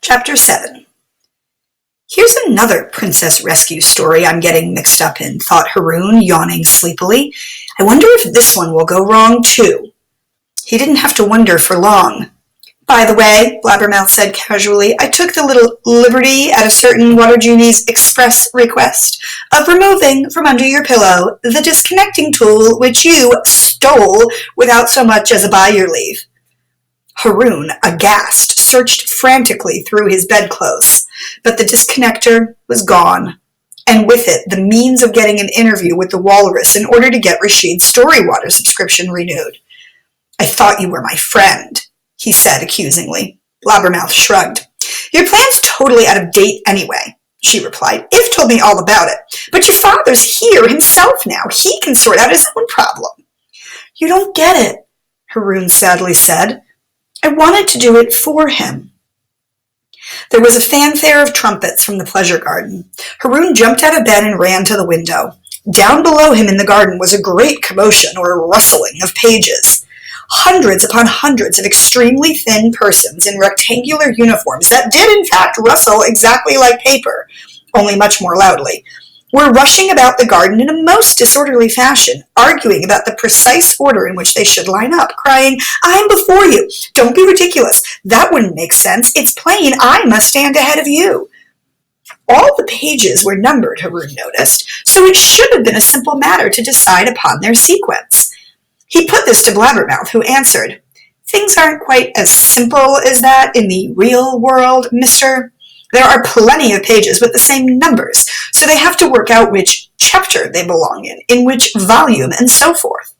Chapter 7. Here's another princess rescue story I'm getting mixed up in, thought Haroun, yawning sleepily. I wonder if this one will go wrong, too. He didn't have to wonder for long. By the way, Blabbermouth said casually, I took the little liberty at a certain water genie's express request of removing from under your pillow the disconnecting tool which you stole without so much as a by your leave. Haroun, aghast, searched frantically through his bedclothes, but the disconnector was gone, and with it the means of getting an interview with the walrus in order to get Rashid's Storywater subscription renewed. I thought you were my friend, he said accusingly. Blabbermouth shrugged. Your plan's totally out of date anyway, she replied. If told me all about it, but your father's here himself now. He can sort out his own problem. You don't get it, Haroun sadly said. I wanted to do it for him. There was a fanfare of trumpets from the pleasure garden. Haroun jumped out of bed and ran to the window. Down below him in the garden was a great commotion or rustling of pages. Hundreds upon hundreds of extremely thin persons in rectangular uniforms that did in fact rustle exactly like paper, only much more loudly, were rushing about the garden in a most disorderly fashion, arguing about the precise order in which they should line up, crying, I'm before you. Don't be ridiculous. That wouldn't make sense. It's plain I must stand ahead of you. All the pages were numbered, Haroun noticed, so it should have been a simple matter to decide upon their sequence. He put this to Blabbermouth, who answered, Things aren't quite as simple as that in the real world, mister. There are plenty of pages with the same numbers, so they have to work out which chapter they belong in which volume, and so forth.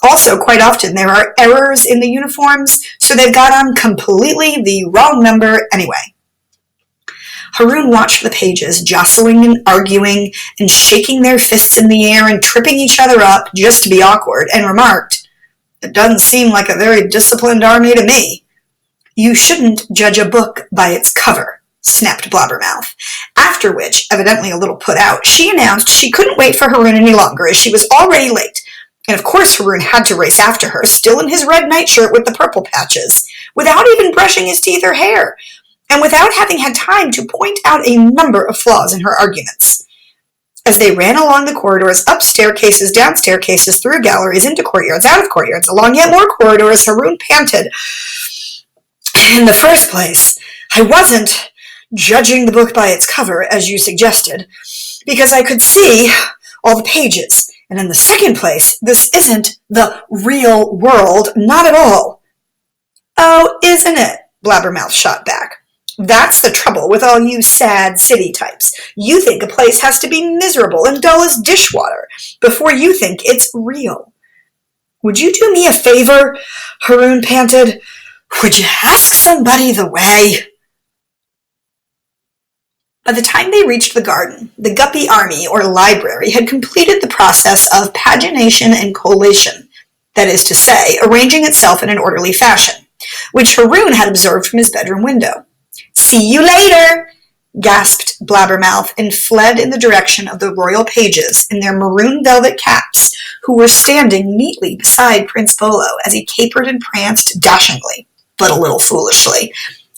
Also, quite often, there are errors in the uniforms, so they've got on completely the wrong number anyway. Haroun watched the pages, jostling and arguing, and shaking their fists in the air and tripping each other up just to be awkward, and remarked, It doesn't seem like a very disciplined army to me. You shouldn't judge a book by its cover, snapped Blabbermouth, after which, evidently a little put out, she announced she couldn't wait for Haroun any longer, as she was already late, and of course Haroun had to race after her, still in his red nightshirt with the purple patches, without even brushing his teeth or hair, and without having had time to point out a number of flaws in her arguments. As they ran along the corridors, up staircases, down staircases, through galleries, into courtyards, out of courtyards, along yet more corridors, Haroun panted, In the first place, I wasn't judging the book by its cover, as you suggested, because I could see all the pages. And in the second place, this isn't the real world, not at all. Oh, isn't it? Blabbermouth shot back. That's the trouble with all you sad city types. You think a place has to be miserable and dull as dishwater before you think it's real. Would you do me a favor? Haroun panted. Would you ask somebody the way? By the time they reached the garden, the Guppy Army, or library, had completed the process of pagination and collation, that is to say, arranging itself in an orderly fashion, which Haroun had observed from his bedroom window. See you later, gasped Blabbermouth, and fled in the direction of the royal pages in their maroon velvet caps, who were standing neatly beside Prince Bolo as he capered and pranced dashingly, but a little foolishly,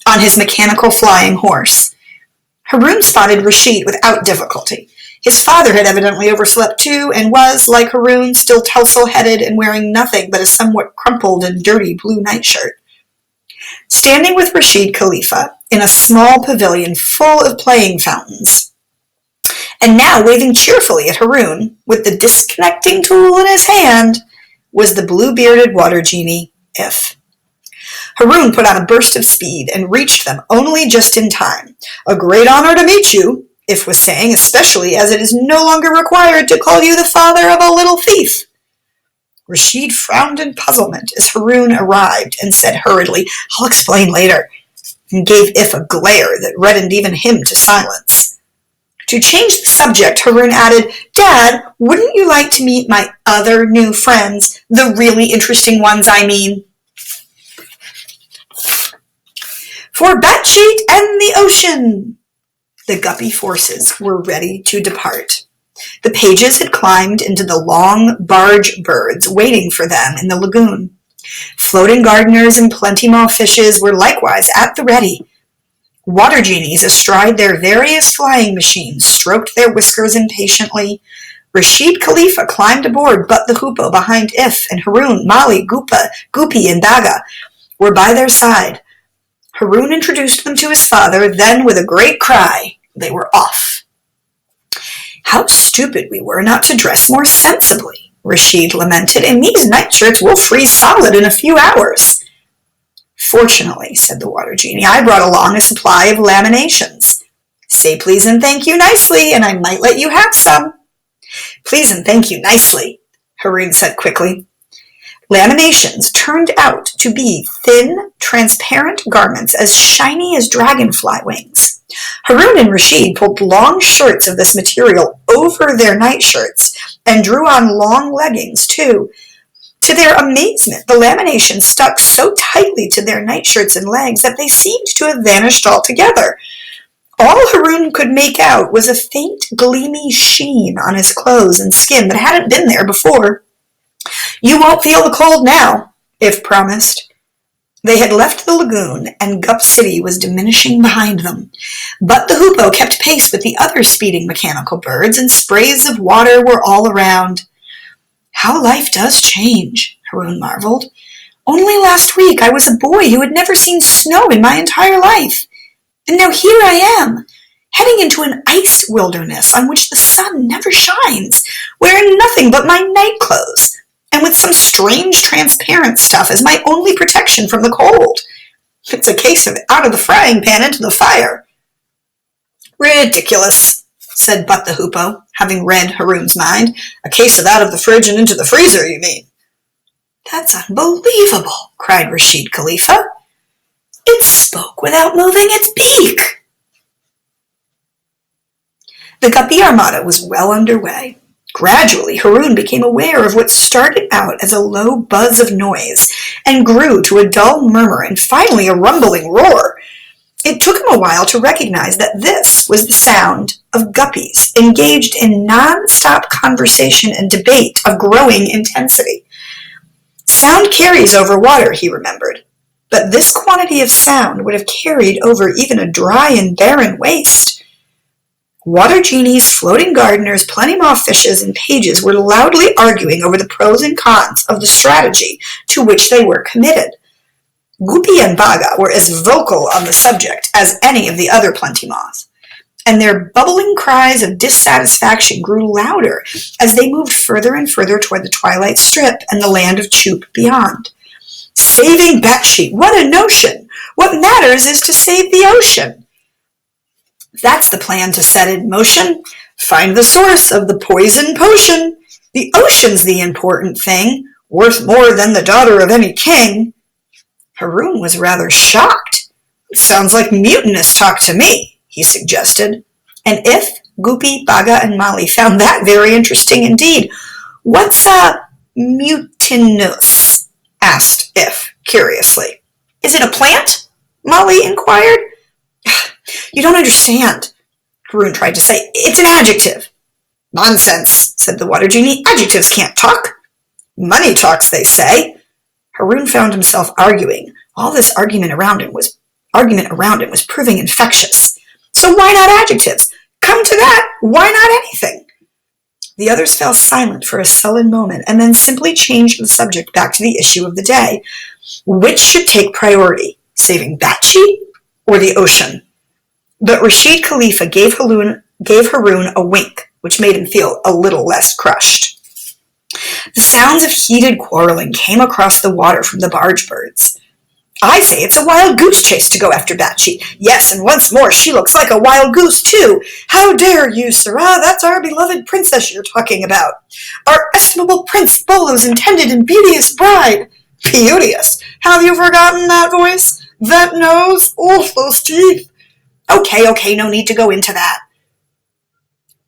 on his mechanical flying horse. Haroun spotted Rashid without difficulty. His father had evidently overslept too, and was, like Haroun, still tousle-headed and wearing nothing but a somewhat crumpled and dirty blue nightshirt. Standing with Rashid Khalifa in a small pavilion full of playing fountains, and now waving cheerfully at Haroun, with the disconnecting tool in his hand, was the blue-bearded water genie, If. Haroun put on a burst of speed and reached them only just in time. A great honor to meet you, If was saying, especially as it is no longer required to call you the father of a little thief. Rashid frowned in puzzlement as Haroun arrived and said hurriedly, I'll explain later, and gave If a glare that reddened even him to silence. To change the subject, Haroun added, Dad, wouldn't you like to meet my other new friends? The really interesting ones, I mean. For Batshite and the ocean! The Guppy forces were ready to depart. The pages had climbed into the long barge birds waiting for them in the lagoon. Floating gardeners and plenty more fishes were likewise at the ready. Water genies astride their various flying machines stroked their whiskers impatiently. Rashid Khalifa climbed aboard But the Hoopoe behind If, and Haroun, Mali, Goopy, and Baga were by their side. Haroun introduced them to his father, then with a great cry, they were off. How stupid we were not to dress more sensibly, Rashid lamented. In these nightshirts we'll freeze solid in a few hours. Fortunately, said the water genie, I brought along a supply of laminations. Say please and thank you nicely, and I might let you have some. Please and thank you nicely, Haroun said quickly. Laminations turned out to be thin, transparent garments as shiny as dragonfly wings. Haroun and Rashid pulled long shirts of this material over their nightshirts and drew on long leggings, too. To their amazement, the laminations stuck so tightly to their nightshirts and legs that they seemed to have vanished altogether. All Haroun could make out was a faint, gleamy sheen on his clothes and skin that hadn't been there before. You won't feel the cold now, If promised. They had left the lagoon, and Gup City was diminishing behind them. But the hoopoe kept pace with the other speeding mechanical birds, and sprays of water were all around. How life does change, Haroun marveled. Only last week I was a boy who had never seen snow in my entire life. And now here I am, heading into an ice wilderness on which the sun never shines, wearing nothing but my night clothes, and with some strange transparent stuff as my only protection from the cold. It's a case of out of the frying pan into the fire. Ridiculous, said But the Hoopoe, having read Haroun's mind. A case of out of the fridge and into the freezer, you mean? That's unbelievable, cried Rashid Khalifa. It spoke without moving its beak. The Guppy Armada was well underway. Gradually, Haroun became aware of what started out as a low buzz of noise and grew to a dull murmur and finally a rumbling roar. It took him a while to recognize that this was the sound of guppies engaged in non-stop conversation and debate of growing intensity. Sound carries over water, he remembered, but this quantity of sound would have carried over even a dry and barren waste. Water genies, floating gardeners, plenty-moth fishes, and pages were loudly arguing over the pros and cons of the strategy to which they were committed. Goopy and Baga were as vocal on the subject as any of the other plenty-moths, and their bubbling cries of dissatisfaction grew louder as they moved further and further toward the twilight strip and the land of Choop beyond. Saving Batshit, what a notion! What matters is to save the ocean. That's the plan to set in motion. Find the source of the poison potion. The ocean's the important thing, worth more than the daughter of any king. Haroun was rather shocked. Sounds like mutinous talk to me, he suggested. And If, Goopy, Baga, and Mali found that very interesting indeed. What's mutinous? Asked If, curiously. Is it a plant? Mali inquired. You don't understand, Haroun tried to say. It's an adjective. Nonsense, said the water genie. Adjectives can't talk. Money talks, they say. Haroun found himself arguing. All this argument around him was proving infectious. So why not adjectives? Come to that, why not anything? The others fell silent for a sullen moment and then simply changed the subject back to the issue of the day. Which should take priority, saving Batshit or the ocean? But Rashid Khalifa gave Haroun a wink, which made him feel a little less crushed. The sounds of heated quarreling came across the water from the barge birds. I say it's a wild goose chase to go after Batshit. Yes, and once more, she looks like a wild goose, too. How dare you, sirrah? That's our beloved princess you're talking about. Our estimable Prince Bolo's intended and beauteous bride. Beauteous? Have you forgotten that voice? That nose? Oh, those teeth. Okay, no need to go into that.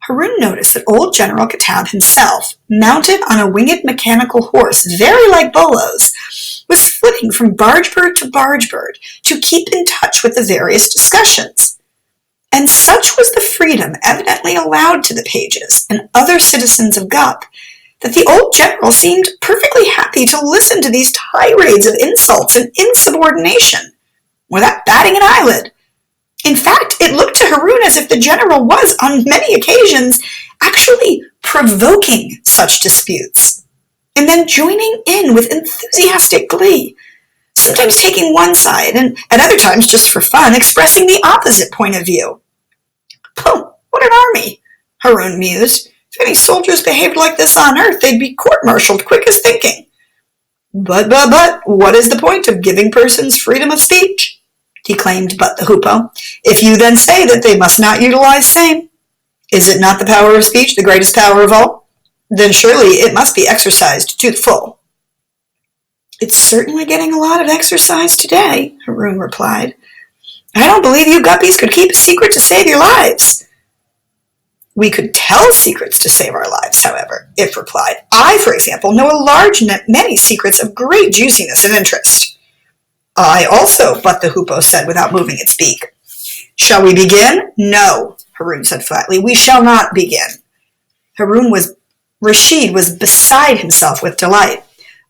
Haroun noticed that old General Kitab himself, mounted on a winged mechanical horse very like Bolo's, was flitting from barge bird to keep in touch with the various discussions. And such was the freedom evidently allowed to the pages and other citizens of Gup that the old general seemed perfectly happy to listen to these tirades of insults and insubordination without batting an eyelid. In fact, it looked to Haroun as if the general was, on many occasions, actually provoking such disputes, and then joining in with enthusiastic glee, sometimes taking one side, and at other times, just for fun, expressing the opposite point of view. "Pooh, what an army," Haroun mused. "If any soldiers behaved like this on earth, they'd be court-martialed quick as thinking." But, what is the point of giving persons freedom of speech?" declaimed But the Hoopoe, "if you then say that they must not utilize same? Is it not the power of speech the greatest power of all? Then surely it must be exercised to the full." "It's certainly getting a lot of exercise today," Haroun replied. "I don't believe you guppies could keep a secret to save your lives." "We could tell secrets to save our lives, however," it replied. "I, for example, know a large many secrets of great juiciness and interest." "I also," But the Hoopoe said without moving its beak. "Shall we begin?" "No," Haroun said flatly. "We shall not begin." Rashid was beside himself with delight.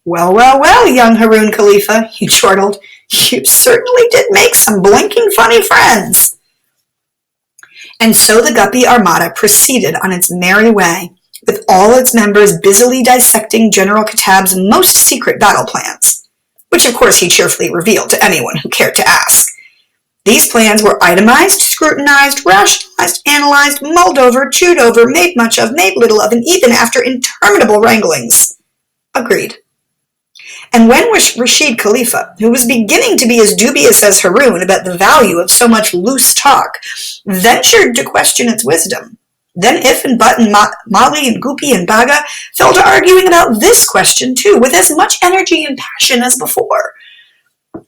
Well, young Haroun Khalifa," he chortled. "You certainly did make some blinking funny friends." And so the Guppy Armada proceeded on its merry way, with all its members busily dissecting General Katab's most secret battle plans, which of course he cheerfully revealed to anyone who cared to ask. These plans were itemized, scrutinized, rationalized, analyzed, mulled over, chewed over, made much of, made little of, and even after interminable wranglings, agreed. And when Rashid Khalifa, who was beginning to be as dubious as Haroun about the value of so much loose talk, ventured to question its wisdom, then If and But and Mali and Goopy and Baga fell to arguing about this question too, with as much energy and passion as before.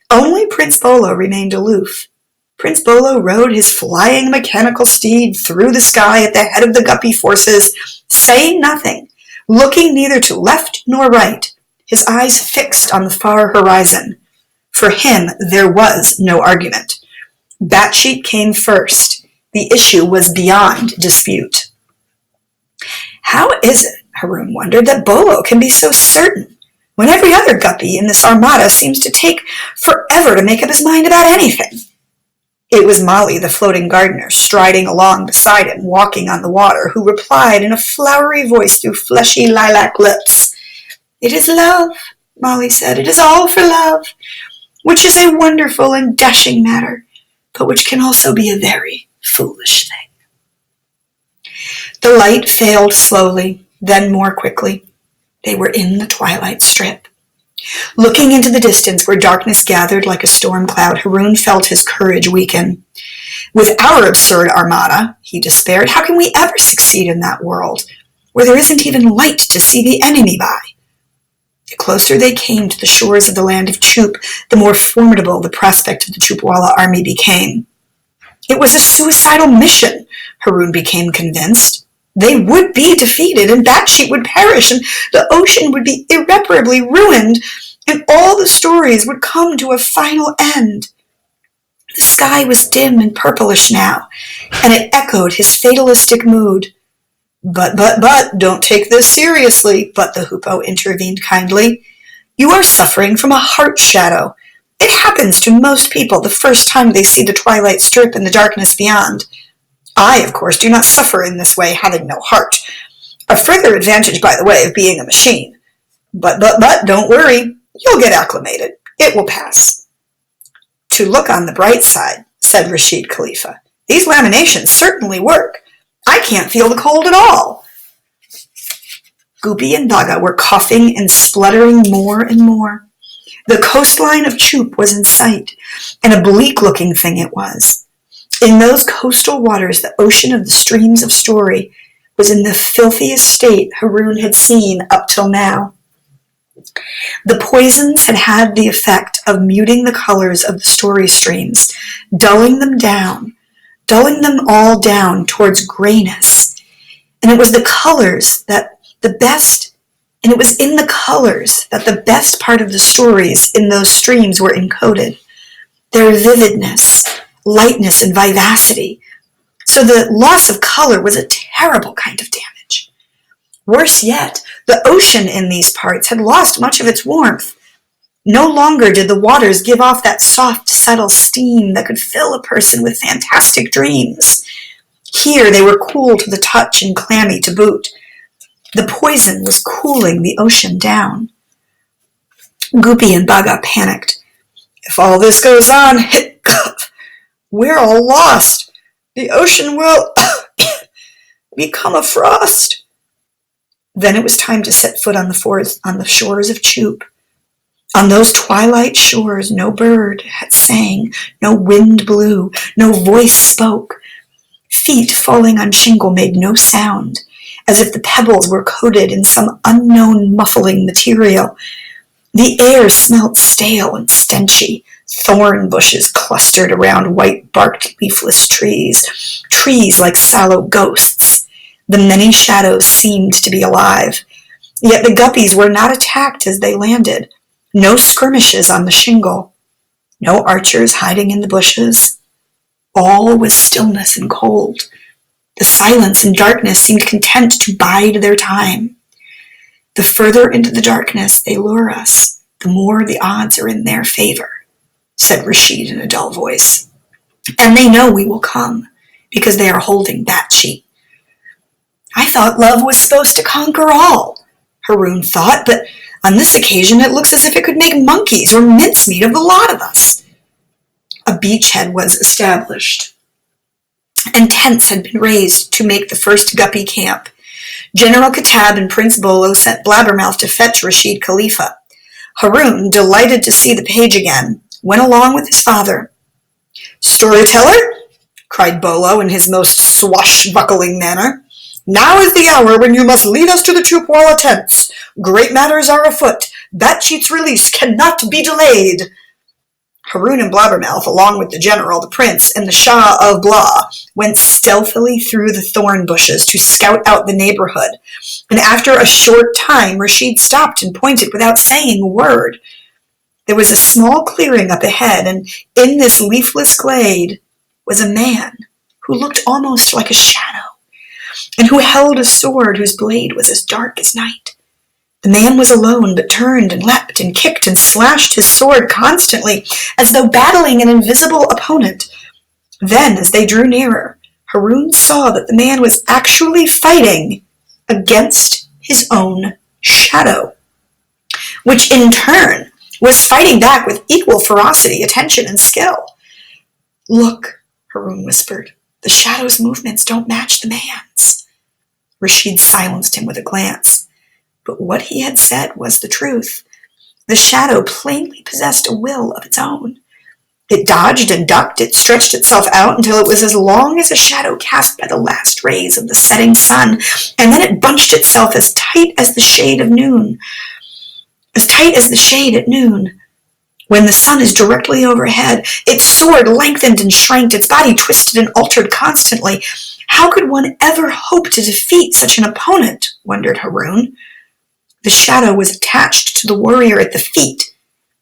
Only Prince Bolo remained aloof. Prince Bolo rode his flying mechanical steed through the sky at the head of the Guppy forces, saying nothing, looking neither to left nor right, his eyes fixed on the far horizon. For him, there was no argument. Batsheet came first. The issue was beyond dispute. How is it, Haroun wondered, that Bolo can be so certain, when every other Guppy in this armada seems to take forever to make up his mind about anything? It was Molly, the floating gardener, striding along beside him, walking on the water, who replied in a flowery voice through fleshy lilac lips. "It is love," Molly said. "It is all for love, which is a wonderful and dashing matter, but which can also be a very foolish thing." The light failed slowly, then more quickly. They were in the twilight strip. Looking into the distance where darkness gathered like a storm cloud, Haroun felt his courage weaken. "With our absurd armada," he despaired, "how can we ever succeed in that world, where there isn't even light to see the enemy by?" The closer they came to the shores of the land of Chup, the more formidable the prospect of the Chupwala army became. It was a suicidal mission, Haroun became convinced. They would be defeated, and Batsheet would perish, and the ocean would be irreparably ruined, and all the stories would come to a final end. The sky was dim and purplish now, and it echoed his fatalistic mood. But, don't take this seriously," But the Hoopoe intervened kindly. "You are suffering from a heart shadow. It happens to most people the first time they see the twilight strip and the darkness beyond. I, of course, do not suffer in this way, having no heart. A further advantage, by the way, of being a machine. But, don't worry. You'll get acclimated. It will pass." "To look on the bright side," said Rashid Khalifa, "these laminations certainly work. I can't feel the cold at all." Goopy and Baga were coughing and spluttering more and more. The coastline of Chup was in sight, and a bleak-looking thing it was. In those coastal waters, the ocean of the streams of story was in the filthiest state Haroun had seen up till now. The poisons had had the effect of muting the colors of the story streams, dulling them all down towards grayness. And it was in the colors that the best part of the stories in those streams were encoded. Their vividness, lightness, and vivacity. So the loss of color was a terrible kind of damage. Worse yet, the ocean in these parts had lost much of its warmth. No longer did the waters give off that soft, subtle steam that could fill a person with fantastic dreams. Here they were cool to the touch and clammy to boot. The poison was cooling the ocean down. Goopy and Baga panicked. If all this goes on, we're all lost. The ocean will become a frost. Then it was time to set foot on the shores of Chup. On those twilight shores no bird had sang, no wind blew, no voice spoke. Feet falling on shingle made no sound, as if the pebbles were coated in some unknown muffling material. The air smelt stale and stenchy. Thorn bushes clustered around white-barked leafless trees like sallow ghosts. The many shadows seemed to be alive. Yet the guppies were not attacked as they landed. No skirmishes on the shingle. No archers hiding in the bushes. All was stillness and cold. The silence and darkness seemed content to bide their time. The further into the darkness they lure us, the more the odds are in their favor, said Rashid in a dull voice. And they know we will come, because they are holding Batchi. I thought love was supposed to conquer all, Haroun thought, but on this occasion it looks as if it could make monkeys or mincemeat of the lot of us. A beachhead was established, and tents had been raised to make the first guppy camp. General Katab and Prince Bolo sent Blabbermouth to fetch Rashid Khalifa. Haroun, delighted to see the page again, went along with his father. Storyteller, cried Bolo in his most swashbuckling manner, now is the hour when you must lead us to the Chupwala tents. Great matters are afoot. Batcheat's release cannot be delayed. Haroun and Blabbermouth, along with the general, the prince, and the Shah of Blah, went stealthily through the thorn bushes to scout out the neighborhood, and after a short time Rashid stopped and pointed without saying a word. There was a small clearing up ahead, and in this leafless glade was a man who looked almost like a shadow, and who held a sword whose blade was as dark as night. The man was alone, but turned and leapt and kicked and slashed his sword constantly, as though battling an invisible opponent. Then, as they drew nearer, Haroun saw that the man was actually fighting against his own shadow, which in turn was fighting back with equal ferocity, attention, and skill. Look, Haroun whispered, the shadow's movements don't match the man's. Rashid silenced him with a glance. But what he had said was the truth. The shadow plainly possessed a will of its own. It dodged and ducked, it stretched itself out until it was as long as a shadow cast by the last rays of the setting sun, and then it bunched itself as tight as the shade at noon. When the sun is directly overhead, its sword lengthened and shrank, its body twisted and altered constantly. How could one ever hope to defeat such an opponent, wondered Haroun. The shadow was attached to the warrior at the feet,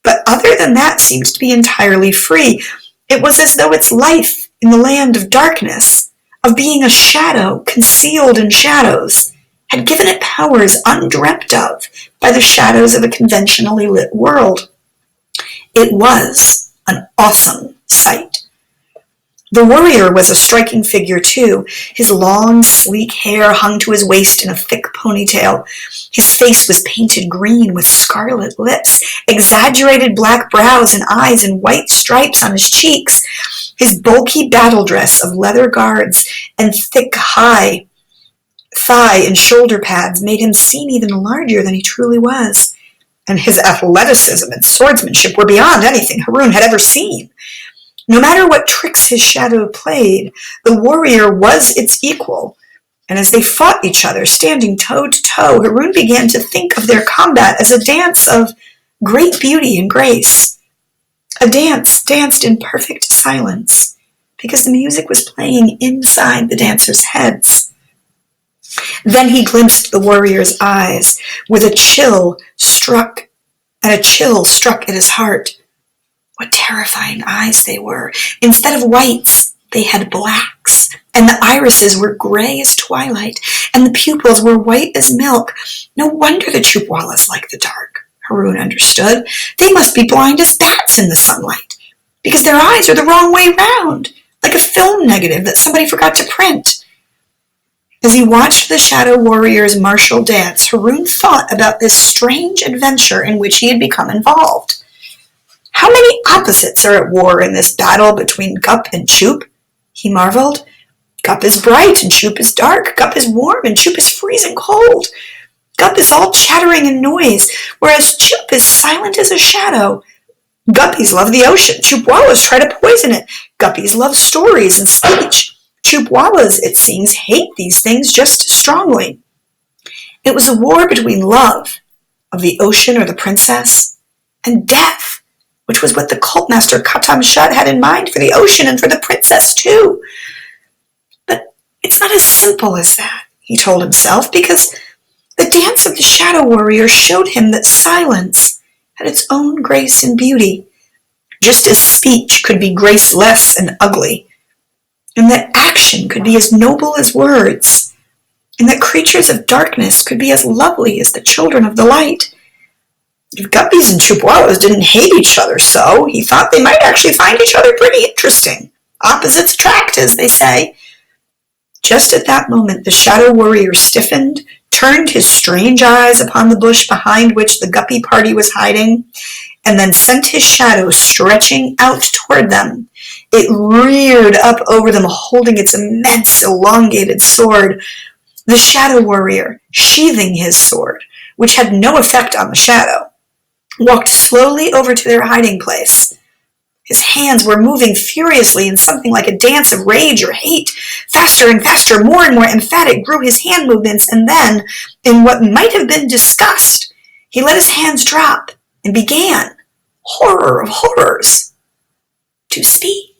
but other than that seemed to be entirely free. It was as though its life in the land of darkness, of being a shadow concealed in shadows, had given it powers undreamt of by the shadows of a conventionally lit world. It was an awesome sight. The warrior was a striking figure, too. His long, sleek hair hung to his waist in a thick ponytail. His face was painted green with scarlet lips, exaggerated black brows and eyes, and white stripes on his cheeks. His bulky battle dress of leather guards and thick, high thigh and shoulder pads made him seem even larger than he truly was. And his athleticism and swordsmanship were beyond anything Haroun had ever seen. No matter what tricks his shadow played, the warrior was its equal, and as they fought each other, standing toe to toe, Haroun began to think of their combat as a dance of great beauty and grace. A dance danced in perfect silence, because the music was playing inside the dancers' heads. Then he glimpsed the warrior's eyes, with a chill struck at his heart. What terrifying eyes they were. Instead of whites, they had blacks, and the irises were gray as twilight, and the pupils were white as milk. No wonder the Chupwalas like the dark, Haroun understood. They must be blind as bats in the sunlight, because their eyes are the wrong way round, like a film negative that somebody forgot to print. As he watched the Shadow Warriors' martial dance, Haroun thought about this strange adventure in which he had become involved. How many opposites are at war in this battle between Gup and Choop? He marveled. Gup is bright and Choop is dark. Gup is warm and Choop is freezing cold. Gup is all chattering and noise, whereas Choop is silent as a shadow. Guppies love the ocean. Choopwalas try to poison it. Guppies love stories and speech. Choopwalas, it seems, hate these things just as strongly. It was a war between love, of the ocean or the princess, and death, which was what the cult master Haroun Ch had in mind for the ocean and for the princess too. But it's not as simple as that, he told himself, because the dance of the Shadow Warrior showed him that silence had its own grace and beauty, just as speech could be graceless and ugly, and that action could be as noble as words, and that creatures of darkness could be as lovely as the children of the light. If Guppies and Choopwalas didn't hate each other so, he thought they might actually find each other pretty interesting. Opposites attract, as they say. Just at that moment, the Shadow Warrior stiffened, turned his strange eyes upon the bush behind which the Guppy party was hiding, and then sent his shadow stretching out toward them. It reared up over them, holding its immense, elongated sword. The Shadow Warrior, sheathing his sword, which had no effect on the shadow, walked slowly over to their hiding place. His hands were moving furiously in something like a dance of rage or hate. Faster and faster, more and more emphatic grew his hand movements, and then, in what might have been disgust, he let his hands drop and began, horror of horrors, to speak.